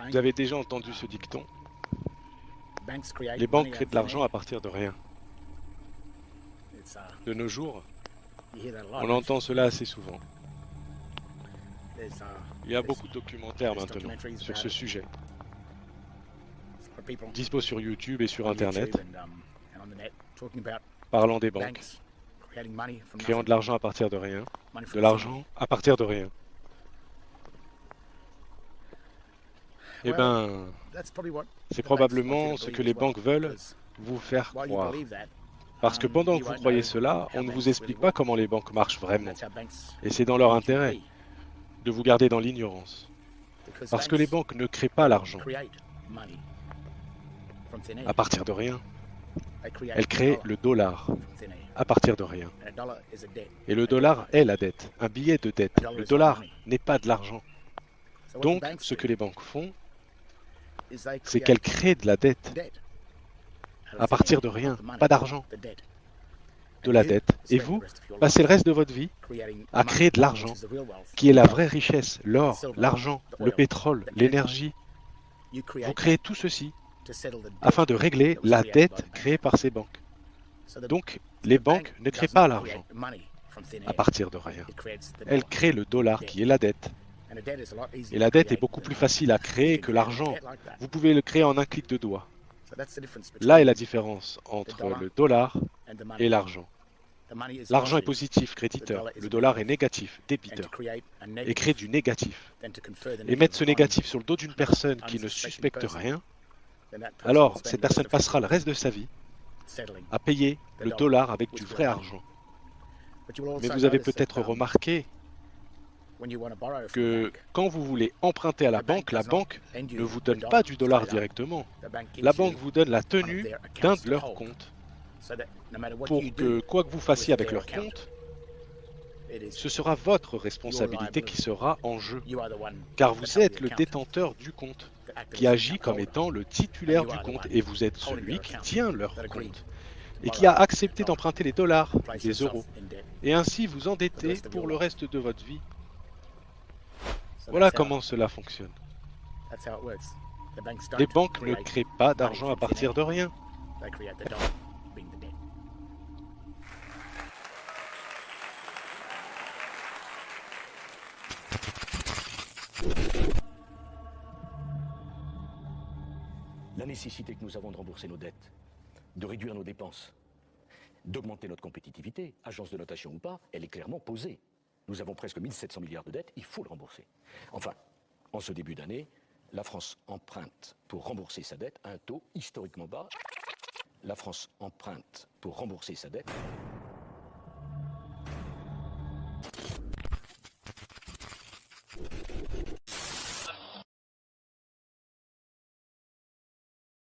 Vous avez déjà entendu ce dicton? Les banques créent de l'argent à partir de rien. De nos jours, on entend cela assez souvent. Il y a beaucoup de documentaires maintenant sur ce sujet, dispo sur YouTube et sur Internet, parlant des banques, créant de l'argent à partir de rien, de l'argent à partir de rien. Eh ben, c'est probablement ce que les banques veulent vous faire croire. Parce que pendant que vous croyez cela, on ne vous explique pas comment les banques marchent vraiment. Et c'est dans leur intérêt de vous garder dans l'ignorance. Parce que les banques ne créent pas l'argent à partir de rien. Elles créent le dollar à partir de rien. Et le dollar est la dette, un billet de dette. Le dollar n'est pas de l'argent. Donc, ce que les banques font, c'est qu'elles créent de la dette à partir de rien, pas d'argent, de la dette. Et vous, passez le reste de votre vie à créer de l'argent, qui est la vraie richesse, l'or, l'argent, le pétrole, l'énergie. Vous créez tout ceci afin de régler la dette créée par ces banques. Donc, les banques ne créent pas l'argent à partir de rien. Elles créent le dollar qui est la dette. Et la dette est beaucoup plus facile à créer que l'argent. Vous pouvez le créer en un clic de doigt. Là est la différence entre le dollar et l'argent. L'argent est positif, créditeur. Le dollar est négatif, débiteur. Et crée du négatif. Et mettre ce négatif sur le dos d'une personne qui ne suspecte rien, alors cette personne passera le reste de sa vie à payer le dollar avec du vrai argent. Mais vous avez peut-être remarqué que quand vous voulez emprunter à la banque ne vous donne pas du dollar directement. La banque vous donne la tenue d'un de leurs comptes. Pour que quoi que vous fassiez avec leur compte, ce sera votre responsabilité qui sera en jeu. Car vous êtes le détenteur du compte, qui agit comme étant le titulaire du compte, et vous êtes celui qui tient leur compte, et qui a accepté d'emprunter les dollars, des euros, et ainsi vous endetter pour le reste de votre vie. Voilà comment cela fonctionne. Les banques ne créent pas d'argent à partir de rien. La nécessité que nous avons de rembourser nos dettes, de réduire nos dépenses, d'augmenter notre compétitivité, agence de notation ou pas, elle est clairement posée. Nous avons presque 1700 milliards de dettes, il faut le rembourser. Enfin, en ce début d'année, la France emprunte pour rembourser sa dette à un taux historiquement bas. La France emprunte pour rembourser sa dette